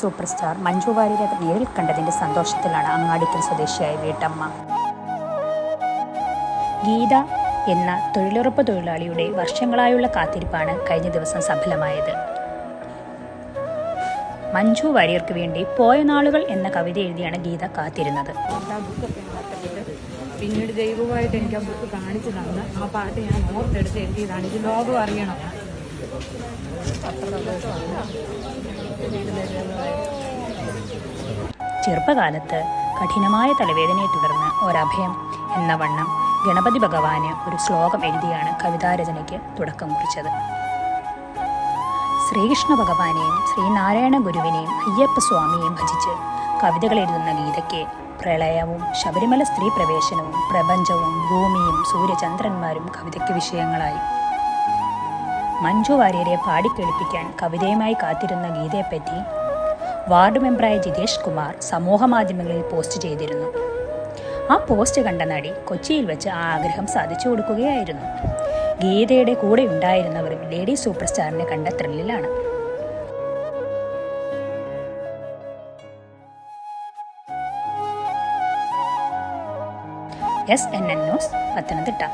Super star Manju വാര്യരെ നേരിൽ കണ്ടതിൻ്റെ സന്തോഷത്തിലാണ് അങ്ങാടിക്കൽ സ്വദേശിയായ വീട്ടമ്മ. ഗീത എന്ന തൊഴിലുറപ്പ് തൊഴിലാളിയുടെ വർഷങ്ങളായുള്ള കാത്തിരിപ്പാണ് കഴിഞ്ഞ ദിവസം സഫലമായത്. മഞ്ജു വാര്യർക്ക് വേണ്ടി പോയ നാളുകൾ എന്ന കവിത എഴുതിയാണ് ഗീത കാത്തിരുന്നത്. പിന്നീട് ദൈവമായിട്ട് എനിക്ക് ആ ബുക്ക് കാണിച്ചു തന്ന് ആ പാട്ട് ഞാൻ ഓർത്തെടുത്ത് എഴുതിയതാണ്. ഇത് ലോകം അറിയണം. ചെറുപ്പകാലത്ത് കഠിനമായ തലവേദനയെ തുടർന്ന് ഒരഭയം എന്ന വണ്ണം ഗണപതി ഭഗവാന് ഒരു ശ്ലോകം എഴുതിയാണ് കവിതാരചനയ്ക്ക് തുടക്കം കുറിച്ചത്. ശ്രീകൃഷ്ണ ഭഗവാനെയും ശ്രീനാരായണ ഗുരുവിനെയും അയ്യപ്പ സ്വാമിയെയും ഭജിച്ച് കവിതകൾ എഴുതുന്ന ഗീതയ്ക്ക് പ്രളയവും ശബരിമല സ്ത്രീ പ്രവേശനവും പ്രപഞ്ചവും ഭൂമിയും സൂര്യചന്ദ്രന്മാരും കവിതയ്ക്ക് വിഷയങ്ങളായി. മഞ്ജു വാര്യരെ പാടിക്കേൾപ്പിക്കാൻ കവിതയുമായി കാത്തിരുന്ന ഗീതയെപ്പറ്റി വാർഡ് മെമ്പറായ ജിതേഷ് കുമാർ സമൂഹ മാധ്യമങ്ങളിൽ പോസ്റ്റ് ചെയ്തിരുന്നു. ആ പോസ്റ്റ് കണ്ട നടി കൊച്ചിയിൽ വെച്ച് ആ ആഗ്രഹം സാധിച്ചു കൊടുക്കുകയായിരുന്നു. ഗീതയുടെ കൂടെ ഉണ്ടായിരുന്നവരും ലേഡി സൂപ്പർ സ്റ്റാറിനെ കണ്ട ത്രില്ലിലാണ്. SNN news, Pathanamthitta.